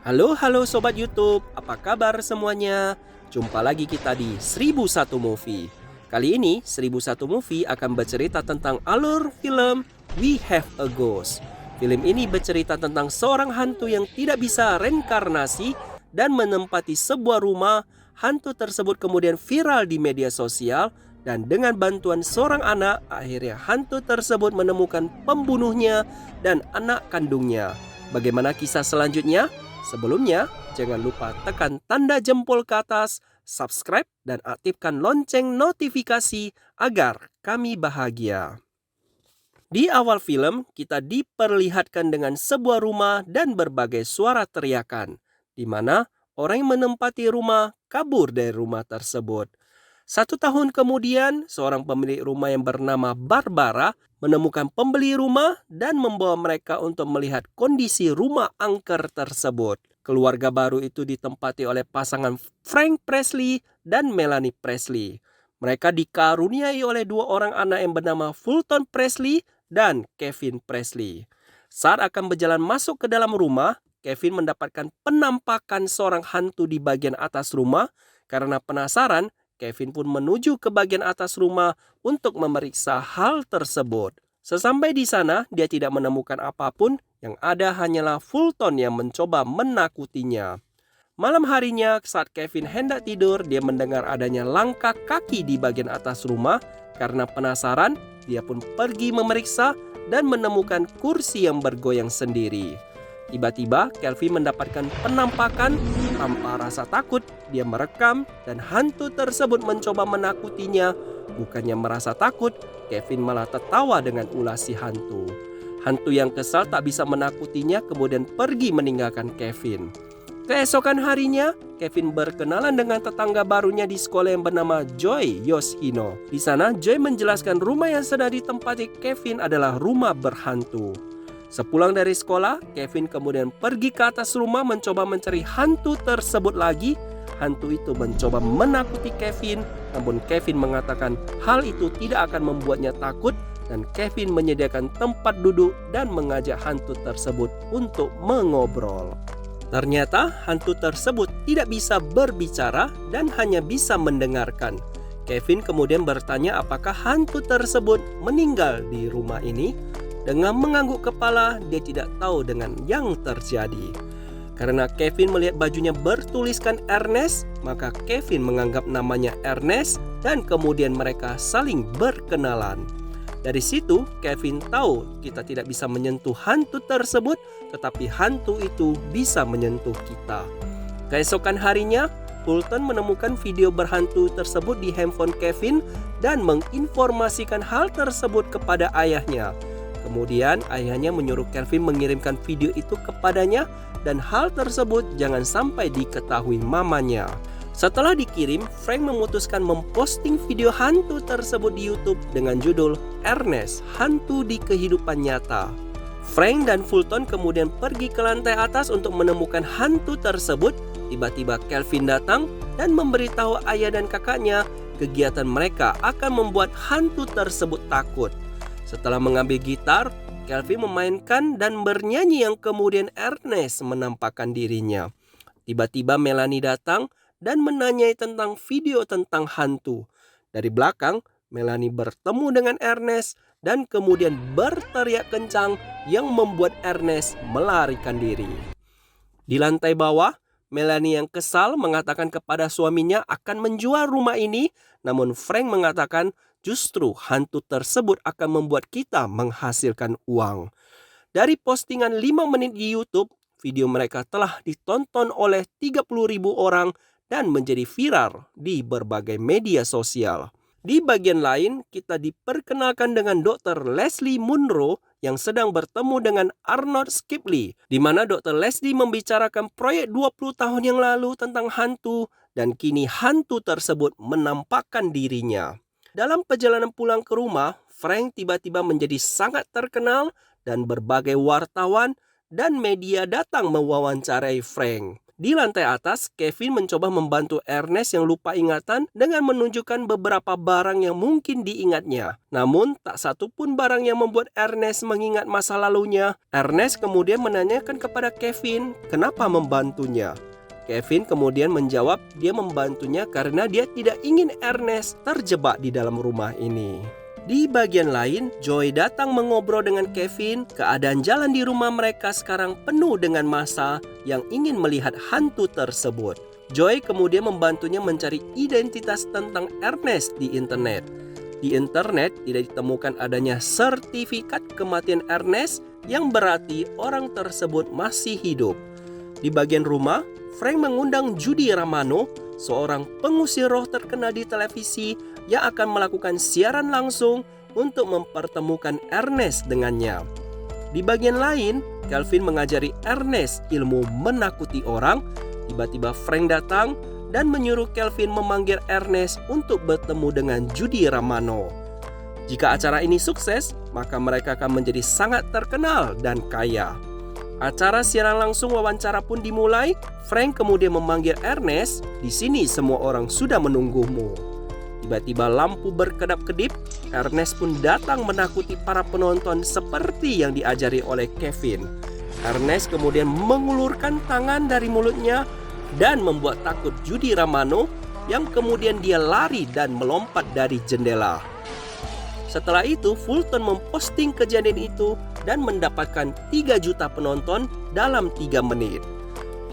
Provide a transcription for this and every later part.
Halo Sobat YouTube, apa kabar semuanya? Jumpa lagi kita di 1001 Movie. Kali ini 1001 Movie akan bercerita tentang alur film We Have a Ghost. Film ini bercerita tentang seorang hantu yang tidak bisa reinkarnasi dan menempati sebuah rumah. Hantu tersebut kemudian viral di media sosial dan dengan bantuan seorang anak, akhirnya hantu tersebut menemukan pembunuhnya dan anak kandungnya. Bagaimana kisah selanjutnya? Sebelumnya, jangan lupa tekan tanda jempol ke atas, subscribe, dan aktifkan lonceng notifikasi agar kami bahagia. Di awal film, kita diperlihatkan dengan sebuah rumah dan berbagai suara teriakan, di mana orang yang menempati rumah kabur dari rumah tersebut. 1 tahun kemudian, seorang pemilik rumah yang bernama Barbara menemukan pembeli rumah dan membawa mereka untuk melihat kondisi rumah angker tersebut. Keluarga baru itu ditempati oleh pasangan Frank Presley dan Melanie Presley. Mereka dikaruniai oleh 2 orang anak yang bernama Fulton Presley dan Kevin Presley. Saat akan berjalan masuk ke dalam rumah, Kevin mendapatkan penampakan seorang hantu di bagian atas rumah. Karena penasaran, Kevin pun menuju ke bagian atas rumah untuk memeriksa hal tersebut. Sesampai di sana, dia tidak menemukan apapun, yang ada hanyalah Fulton yang mencoba menakutinya. Malam harinya, saat Kevin hendak tidur, dia mendengar adanya langkah kaki di bagian atas rumah. Karena penasaran, dia pun pergi memeriksa dan menemukan kursi yang bergoyang sendiri. Tiba-tiba, Kevin mendapatkan penampakan. Tanpa rasa takut, dia merekam dan hantu tersebut mencoba menakutinya. Bukannya merasa takut, Kevin malah tertawa dengan ulah si hantu. Hantu yang kesal tak bisa menakutinya kemudian pergi meninggalkan Kevin. Keesokan harinya, Kevin berkenalan dengan tetangga barunya di sekolah yang bernama Joy Yoshino. Di sana, Joy menjelaskan rumah yang sedang ditempati Kevin adalah rumah berhantu. Sepulang dari sekolah, Kevin kemudian pergi ke atas rumah mencoba mencari hantu tersebut lagi. Hantu itu mencoba menakuti Kevin, namun Kevin mengatakan hal itu tidak akan membuatnya takut dan Kevin menyediakan tempat duduk dan mengajak hantu tersebut untuk mengobrol. Ternyata hantu tersebut tidak bisa berbicara dan hanya bisa mendengarkan. Kevin kemudian bertanya apakah hantu tersebut meninggal di rumah ini. Dengan mengangguk kepala, dia tidak tahu dengan yang terjadi. Karena Kevin melihat bajunya bertuliskan Ernest, maka Kevin menganggap namanya Ernest dan kemudian mereka saling berkenalan. Dari situ, Kevin tahu kita tidak bisa menyentuh hantu tersebut, tetapi hantu itu bisa menyentuh kita. Keesokan harinya, Fulton menemukan video berhantu tersebut di handphone Kevin dan menginformasikan hal tersebut kepada ayahnya. Kemudian ayahnya menyuruh Kevin mengirimkan video itu kepadanya dan hal tersebut jangan sampai diketahui mamanya. Setelah dikirim, Frank memutuskan memposting video hantu tersebut di YouTube dengan judul Ernest, Hantu di Kehidupan Nyata. Frank dan Fulton kemudian pergi ke lantai atas untuk menemukan hantu tersebut. Tiba-tiba Kevin datang dan memberitahu ayah dan kakaknya kegiatan mereka akan membuat hantu tersebut takut. Setelah mengambil gitar, Kevin memainkan dan bernyanyi yang kemudian Ernest menampakkan dirinya. Tiba-tiba Melanie datang dan menanyai tentang video tentang hantu. Dari belakang, Melanie bertemu dengan Ernest dan kemudian berteriak kencang yang membuat Ernest melarikan diri. Di lantai bawah, Melanie yang kesal mengatakan kepada suaminya akan menjual rumah ini, namun Frank mengatakan justru hantu tersebut akan membuat kita menghasilkan uang. Dari postingan 5 menit di YouTube, video mereka telah ditonton oleh 30.000 orang dan menjadi viral di berbagai media sosial. Di bagian lain, kita diperkenalkan dengan Dr. Leslie Munro yang sedang bertemu dengan Arnold Skipley, di mana Dr. Leslie membicarakan proyek 20 tahun yang lalu tentang hantu dan kini hantu tersebut menampakkan dirinya. Dalam perjalanan pulang ke rumah, Frank tiba-tiba menjadi sangat terkenal dan berbagai wartawan dan media datang mewawancarai Frank. Di lantai atas, Kevin mencoba membantu Ernest yang lupa ingatan dengan menunjukkan beberapa barang yang mungkin diingatnya. Namun, tak satu pun barang yang membuat Ernest mengingat masa lalunya. Ernest kemudian menanyakan kepada Kevin kenapa membantunya. Kevin kemudian menjawab dia membantunya karena dia tidak ingin Ernest terjebak di dalam rumah ini. Di bagian lain, Joy datang mengobrol dengan Kevin. Keadaan jalan di rumah mereka sekarang penuh dengan massa yang ingin melihat hantu tersebut. Joy kemudian membantunya mencari identitas tentang Ernest di internet. Di internet tidak ditemukan adanya sertifikat kematian Ernest yang berarti orang tersebut masih hidup. Di bagian rumah, Frank mengundang Judy Romano, seorang pengusir roh terkenal di televisi yang akan melakukan siaran langsung untuk mempertemukan Ernest dengannya. Di bagian lain, Kelvin mengajari Ernest ilmu menakuti orang. Tiba-tiba Frank datang dan menyuruh Kelvin memanggil Ernest untuk bertemu dengan Judy Romano. Jika acara ini sukses, maka mereka akan menjadi sangat terkenal dan kaya. Acara siaran langsung wawancara pun dimulai. Frank kemudian memanggil Ernest, "Di sini semua orang sudah menunggumu." Tiba-tiba lampu berkedap-kedip. Ernest pun datang menakuti para penonton seperti yang diajari oleh Kevin. Ernest kemudian mengulurkan tangan dari mulutnya dan membuat takut Judy Romano, yang kemudian dia lari dan melompat dari jendela. Setelah itu, Fulton memposting kejadian itu dan mendapatkan 3 juta penonton dalam 3 menit.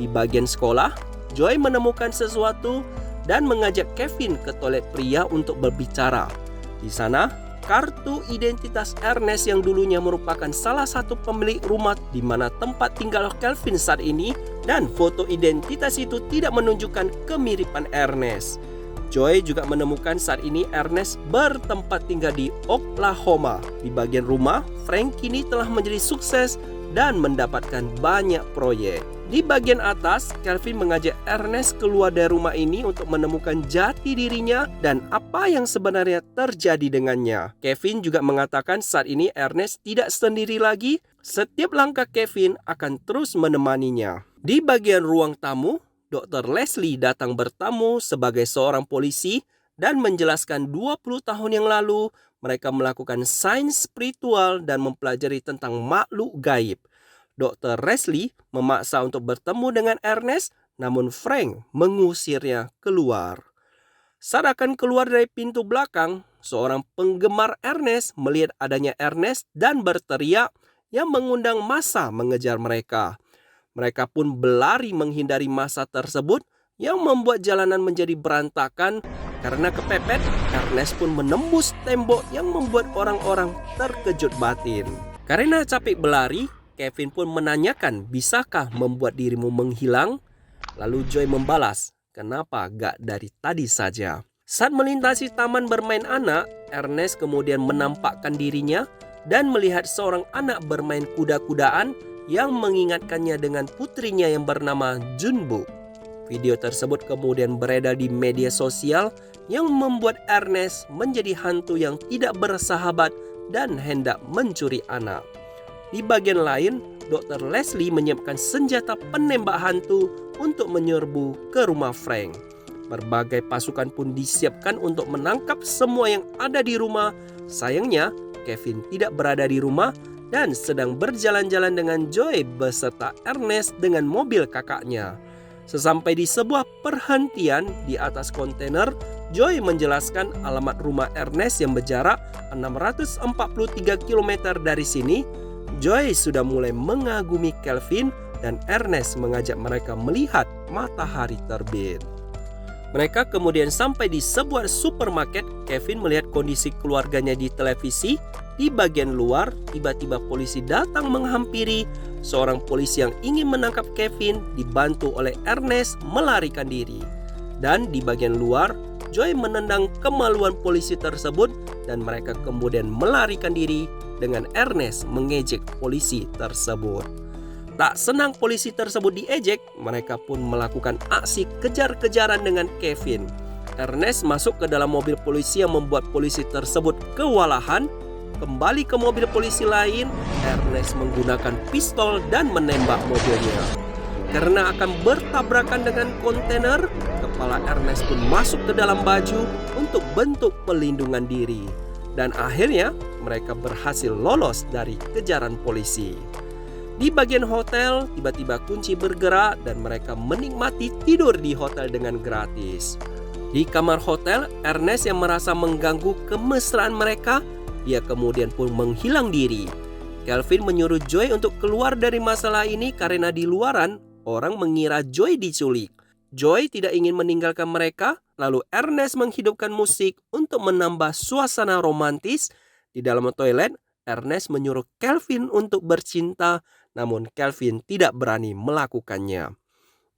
Di bagian sekolah, Joy menemukan sesuatu dan mengajak Kevin ke toilet pria untuk berbicara. Di sana, kartu identitas Ernest yang dulunya merupakan salah satu pemilik rumah di mana tempat tinggal Kelvin saat ini, dan foto identitas itu tidak menunjukkan kemiripan Ernest. Joy juga menemukan saat ini Ernest bertempat tinggal di Oklahoma. Di bagian rumah, Frank kini telah menjadi sukses dan mendapatkan banyak proyek. Di bagian atas, Kelvin mengajak Ernest keluar dari rumah ini untuk menemukan jati dirinya dan apa yang sebenarnya terjadi dengannya. Kevin juga mengatakan saat ini Ernest tidak sendiri lagi. Setiap langkah Kevin akan terus menemaninya. Di bagian ruang tamu, Dr. Leslie datang bertamu sebagai seorang polisi dan menjelaskan 20 tahun yang lalu mereka melakukan sains spiritual dan mempelajari tentang makhluk gaib. Dr. Leslie memaksa untuk bertemu dengan Ernest, namun Frank mengusirnya keluar. Saat akan keluar dari pintu belakang, seorang penggemar Ernest melihat adanya Ernest dan berteriak yang mengundang massa mengejar mereka. Mereka pun berlari menghindari massa tersebut yang membuat jalanan menjadi berantakan. Karena kepepet, Ernest pun menembus tembok yang membuat orang-orang terkejut batin. Karena capek berlari, Kevin pun menanyakan, "Bisakah membuat dirimu menghilang?" Lalu Joy membalas, "Kenapa gak dari tadi saja?" Saat melintasi taman bermain anak, Ernest kemudian menampakkan dirinya dan melihat seorang anak bermain kuda-kudaan yang mengingatkannya dengan putrinya yang bernama Junbu. Video tersebut kemudian beredar di media sosial yang membuat Ernest menjadi hantu yang tidak bersahabat dan hendak mencuri anak. Di bagian lain, Dr. Leslie menyiapkan senjata penembak hantu untuk menyerbu ke rumah Frank. Berbagai pasukan pun disiapkan untuk menangkap semua yang ada di rumah. Sayangnya, Kevin tidak berada di rumah dan sedang berjalan-jalan dengan Joy beserta Ernest dengan mobil kakaknya. Sesampai di sebuah perhentian di atas kontainer, Joy menjelaskan alamat rumah Ernest yang berjarak 643 km dari sini. Joy sudah mulai mengagumi Kelvin dan Ernest mengajak mereka melihat matahari terbit. Mereka kemudian sampai di sebuah supermarket. Kevin melihat kondisi keluarganya di televisi. Di bagian luar, tiba-tiba polisi datang menghampiri. Seorang polisi yang ingin menangkap Kevin dibantu oleh Ernest melarikan diri. Dan di bagian luar, Joy menendang kemaluan polisi tersebut dan mereka kemudian melarikan diri dengan Ernest mengejek polisi tersebut. Tak senang polisi tersebut diejek, mereka pun melakukan aksi kejar-kejaran dengan Kevin. Ernest masuk ke dalam mobil polisi yang membuat polisi tersebut kewalahan. Kembali ke mobil polisi lain, Ernest menggunakan pistol dan menembak mobilnya. karena akan bertabrakan dengan kontainer, kepala Ernest pun masuk ke dalam baju untuk bentuk pelindungan diri. Dan akhirnya mereka berhasil lolos dari kejaran polisi. Di bagian hotel, tiba-tiba kunci bergerak dan mereka menikmati tidur di hotel dengan gratis. Di kamar hotel, Ernest yang merasa mengganggu kemesraan mereka, dia kemudian pun menghilang diri. Kelvin menyuruh Joy untuk keluar dari masalah ini karena di luaran orang mengira Joy diculik. Joy tidak ingin meninggalkan mereka, lalu Ernest menghidupkan musik untuk menambah suasana romantis. Di dalam toilet, Ernest menyuruh Kelvin untuk bercinta, namun Kelvin tidak berani melakukannya.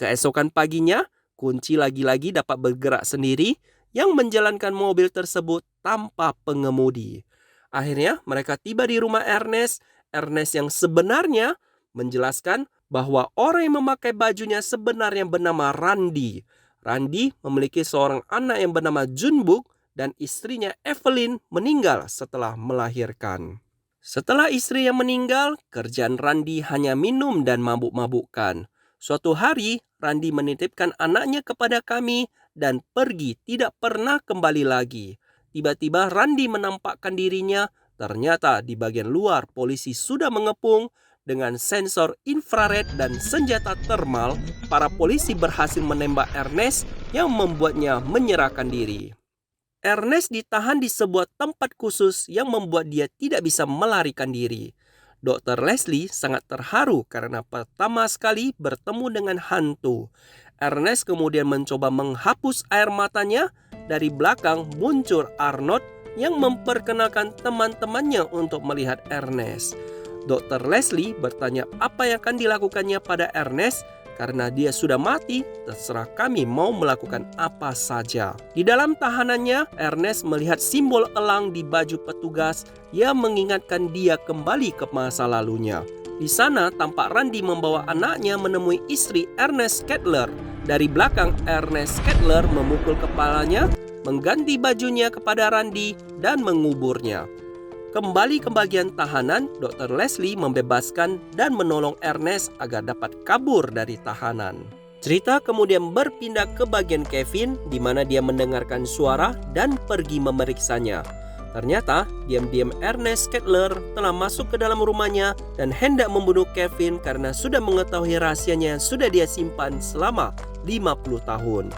Keesokan paginya, kunci lagi-lagi dapat bergerak sendiri yang menjalankan mobil tersebut tanpa pengemudi. Akhirnya mereka tiba di rumah Ernest. Ernest yang sebenarnya menjelaskan bahwa orang yang memakai bajunya sebenarnya bernama Randy. Randy memiliki seorang anak yang bernama Junbuk dan istrinya Evelyn meninggal setelah melahirkan. Setelah istri yang meninggal, kerjaan Randy hanya minum dan mabuk-mabukkan. Suatu hari, Randy menitipkan anaknya kepada kami dan pergi tidak pernah kembali lagi. Tiba-tiba Randy menampakkan dirinya, ternyata di bagian luar polisi sudah mengepung. Dengan sensor infrared dan senjata termal, para polisi berhasil menembak Ernest yang membuatnya menyerahkan diri. Ernest ditahan di sebuah tempat khusus yang membuat dia tidak bisa melarikan diri. Dr. Leslie sangat terharu karena pertama sekali bertemu dengan hantu. Ernest kemudian mencoba menghapus air matanya. Dari belakang muncul Arnold yang memperkenalkan teman-temannya untuk melihat Ernest. Dr. Leslie bertanya apa yang akan dilakukannya pada Ernest. Karena dia sudah mati, terserah kami mau melakukan apa saja. Di dalam tahanannya, Ernest melihat simbol elang di baju petugas yang mengingatkan dia kembali ke masa lalunya. Di sana tampak Randy membawa anaknya menemui istri Ernest Kettler. Dari belakang, Ernest Kettler memukul kepalanya, mengganti bajunya kepada Randy dan menguburnya. Kembali ke bagian tahanan, Dr. Leslie membebaskan dan menolong Ernest agar dapat kabur dari tahanan. Cerita kemudian berpindah ke bagian Kevin, di mana dia mendengarkan suara dan pergi memeriksanya. Ternyata, diam-diam Ernest Kettler telah masuk ke dalam rumahnya dan hendak membunuh Kevin karena sudah mengetahui rahasianya yang sudah dia simpan selama 50 tahun.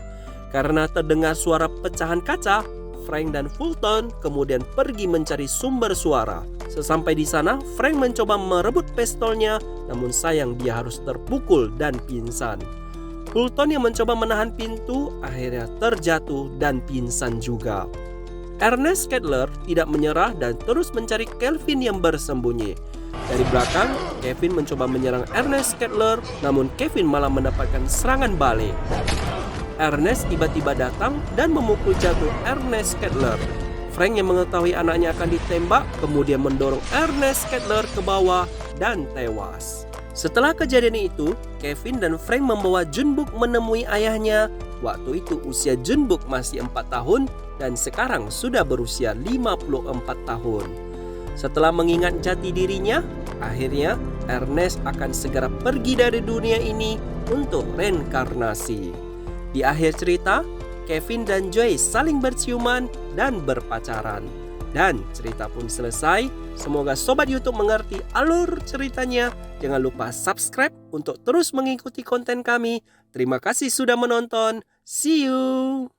Karena terdengar suara pecahan kaca, Frank dan Fulton kemudian pergi mencari sumber suara. Sesampai di sana, Frank mencoba merebut pistolnya, namun sayang dia harus terpukul dan pingsan. Fulton yang mencoba menahan pintu akhirnya terjatuh dan pingsan juga. Ernest Kettler tidak menyerah dan terus mencari Kelvin yang bersembunyi. Dari belakang, Kevin mencoba menyerang Ernest Kettler, namun Kevin malah mendapatkan serangan balik. Ernest tiba-tiba datang dan memukul jatuh Ernest Kettler. Frank yang mengetahui anaknya akan ditembak kemudian mendorong Ernest Kettler ke bawah dan tewas. Setelah kejadian itu, Kevin dan Frank membawa Junbuk menemui ayahnya. Waktu itu usia Junbuk masih 4 tahun dan sekarang sudah berusia 54 tahun. Setelah mengingat jati dirinya, akhirnya Ernest akan segera pergi dari dunia ini untuk reinkarnasi. Di akhir cerita, Kevin dan Joy saling berciuman dan berpacaran. Dan cerita pun selesai. Semoga Sobat YouTube mengerti alur ceritanya. Jangan lupa subscribe untuk terus mengikuti konten kami. Terima kasih sudah menonton. See you!